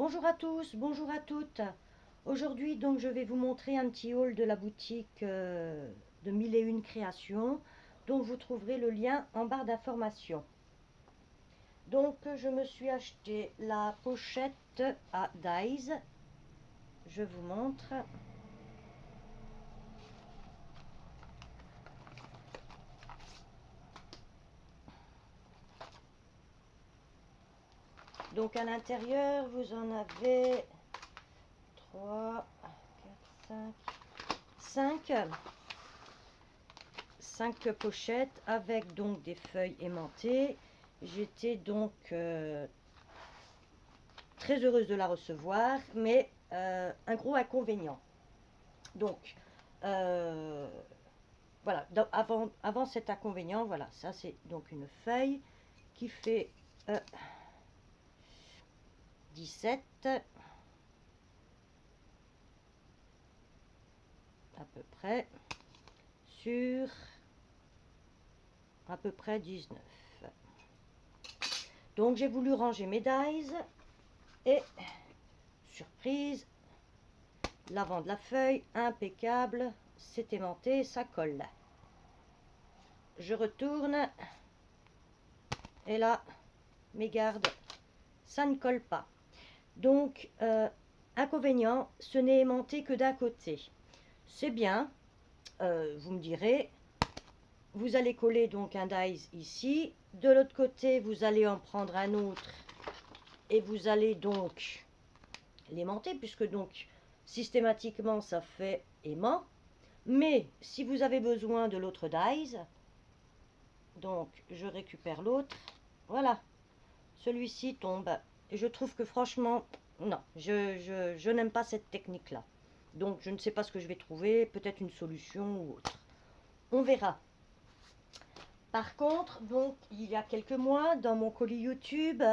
Bonjour à tous, bonjour à toutes. Aujourd'hui donc je vais vous montrer un petit haul de la boutique de Mille et Une Créations, dont vous trouverez le lien en barre d'information. Donc je me suis acheté la pochette à Dies. Je vous montre. Donc à l'intérieur vous en avez 3, 4, 5, 5 pochettes avec donc des feuilles aimantées. J'étais donc très heureuse de la recevoir, mais un gros inconvénient. Donc, voilà, avant cet inconvénient, voilà, ça c'est donc une feuille qui fait 17 à peu près sur à peu près 19. Donc j'ai voulu ranger mes dies et surprise, l'avant de la feuille impeccable, c'est aimanté, ça colle. Je retourne et là mes gardes, ça ne colle pas. Donc inconvénient, ce n'est aimanté que d'un côté. C'est bien, vous me direz, vous allez coller donc un dies ici, de l'autre côté vous allez en prendre un autre et vous allez donc l'aimanter, puisque donc systématiquement ça fait aimant. Mais si vous avez besoin de l'autre dies, donc je récupère l'autre, voilà, celui-ci tombe. Et je trouve que franchement, non, je n'aime pas cette technique-là. Donc je ne sais pas ce que je vais trouver, peut-être une solution ou autre. On verra. Par contre, donc il y a quelques mois, dans mon colis YouTube,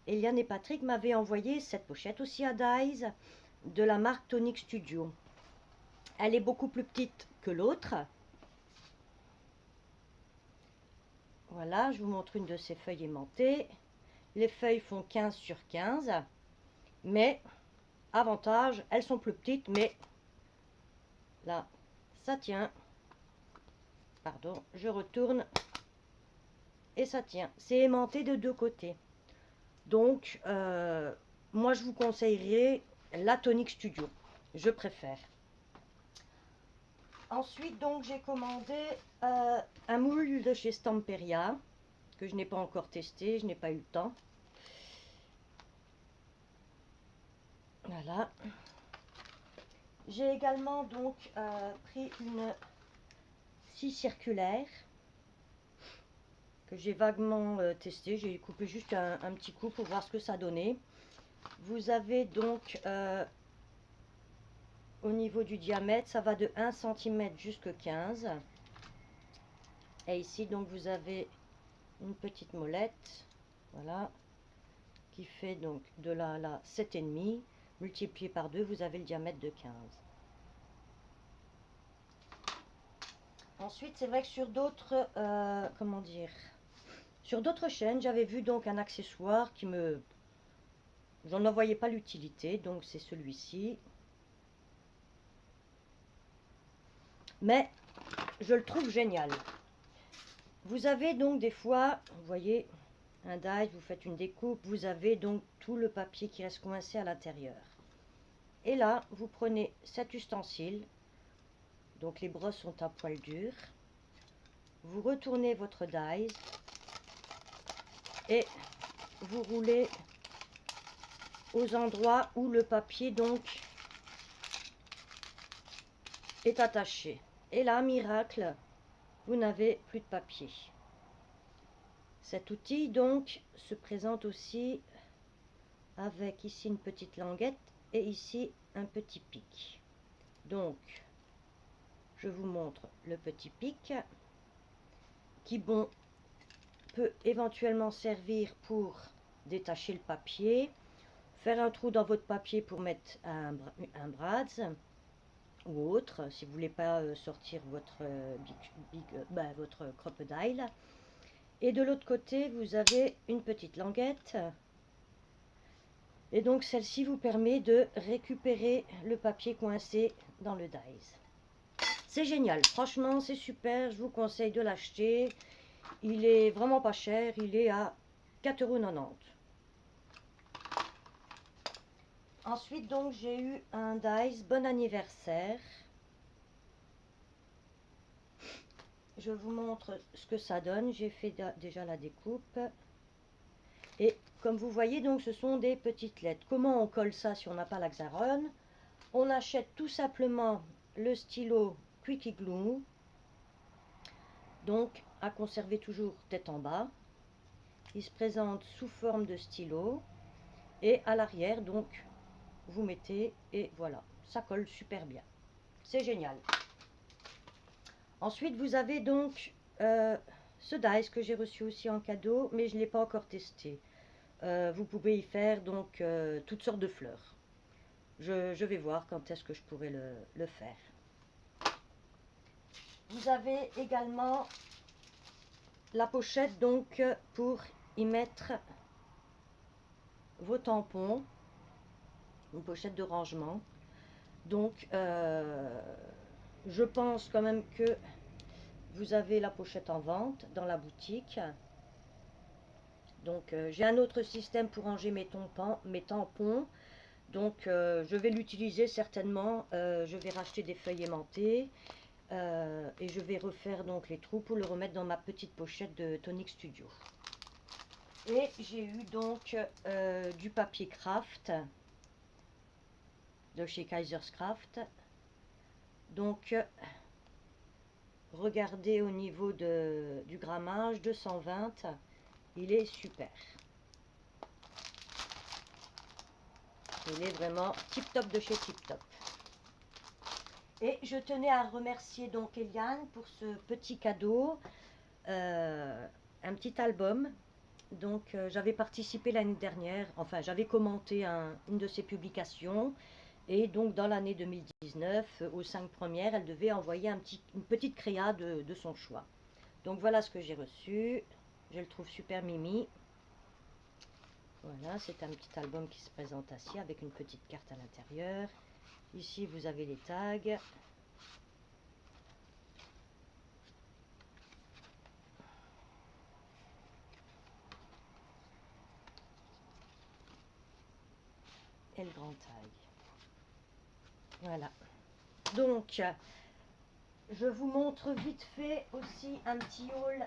Eliane et Patrick m'avaient envoyé cette pochette aussi à Dies de la marque Tonic Studio. Elle est beaucoup plus petite que l'autre. Voilà, je vous montre une de ces feuilles aimantées. Les feuilles font 15 sur 15, mais avantage, elles sont plus petites, mais là, ça tient. Pardon, je retourne et ça tient. C'est aimanté de deux côtés. Donc, moi, je vous conseillerais la Tonic Studio. Je préfère. Ensuite, donc, j'ai commandé un moule de chez Stamperia, que je n'ai pas encore testé, je n'ai pas eu le temps. Voilà. J'ai également donc pris une scie circulaire que j'ai vaguement testé. J'ai coupé juste un petit coup pour voir ce que ça donnait. Vous avez donc au niveau du diamètre, ça va de 1 cm jusqu'à 15. Et ici donc vous avez une petite molette, voilà, qui fait donc de là à 7,5 multiplié par 2, vous avez le diamètre de 15. Ensuite, c'est vrai que sur d'autres, comment dire, sur d'autres chaînes, j'avais vu donc un accessoire qui me, j'en n'en voyais pas l'utilité, donc c'est celui-ci. Mais je le trouve génial. Vous avez donc des fois, vous voyez, un die, vous faites une découpe, vous avez donc tout le papier qui reste coincé à l'intérieur. Et là, vous prenez cet ustensile, donc les brosses sont à poil dur, vous retournez votre die et vous roulez aux endroits où le papier donc est attaché. Et là, miracle, vous n'avez plus de papier. Cet outil donc se présente aussi avec ici une petite languette et ici un petit pic. Donc je vous montre le petit pic qui bon peut éventuellement servir pour détacher le papier, faire un trou dans votre papier pour mettre un brads ou autre si vous voulez pas sortir votre votre crocodile. Et de l'autre côté vous avez une petite languette Et donc celle-ci vous permet de récupérer le papier coincé dans le dies. C'est génial, franchement c'est super, je vous conseille de l'acheter. Il est vraiment pas cher, il est à 4,90 €. Ensuite donc j'ai eu un dies bon anniversaire. Je vous montre ce que ça donne, j'ai fait déjà la découpe. Et comme vous voyez donc ce sont des petites lettres. Comment on colle ça si on n'a pas l'Axaron? On achète tout simplement le stylo Quick Glue, donc à conserver toujours tête en bas. Il se présente sous forme de stylo et à l'arrière donc vous mettez et voilà, ça colle super bien, c'est génial. Ensuite vous avez donc ce dies que j'ai reçu aussi en cadeau, mais je ne l'ai pas encore testé. Vous pouvez y faire donc toutes sortes de fleurs. Je vais voir quand est-ce que je pourrai le faire. Vous avez également la pochette donc pour y mettre vos tampons, une pochette de rangement. Donc je pense quand même que vous avez la pochette en vente dans la boutique. Donc j'ai un autre système pour ranger mes tampons. Donc je vais l'utiliser certainement. Je vais racheter des feuilles aimantées. Et je vais refaire donc les trous pour le remettre dans ma petite pochette de Tonic Studio. Et j'ai eu donc du papier craft de chez Kaiser's Craft. Donc regardez au niveau du grammage, 220, il est super. Il est vraiment tip top de chez tip top. Et je tenais à remercier donc Eliane pour ce petit cadeau, un petit album. Donc j'avais participé l'année dernière, enfin j'avais commenté une de ses publications. Et donc dans l'année 2019, aux 5 premières, elle devait envoyer une petite créa de son choix. Donc voilà ce que j'ai reçu. Je le trouve super mimi. Voilà, c'est un petit album qui se présente ainsi avec une petite carte à l'intérieur. Ici vous avez les tags. Et le grand tag. Voilà. Donc, je vous montre vite fait aussi un petit haul.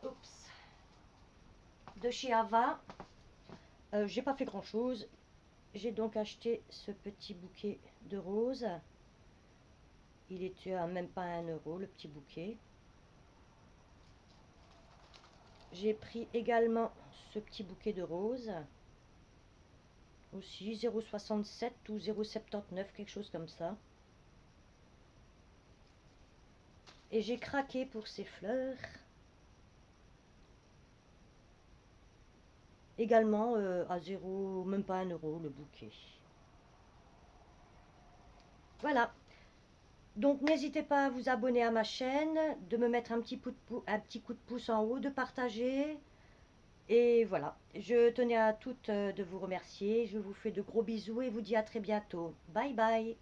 Oups. De chez Ava. J'ai pas fait grand chose. J'ai donc acheté ce petit bouquet de roses. Il était à même pas 1 € le petit bouquet. J'ai pris également ce petit bouquet de roses. Aussi 0,67 ou 0,79, quelque chose comme ça. Et j'ai craqué pour ces fleurs. Également à 0, même pas 1 € le bouquet. Voilà. Donc n'hésitez pas à vous abonner à ma chaîne, de me mettre un petit coup de pouce en haut, de partager. Et voilà, je tenais à toutes de vous remercier. Je vous fais de gros bisous et vous dis à très bientôt. Bye bye.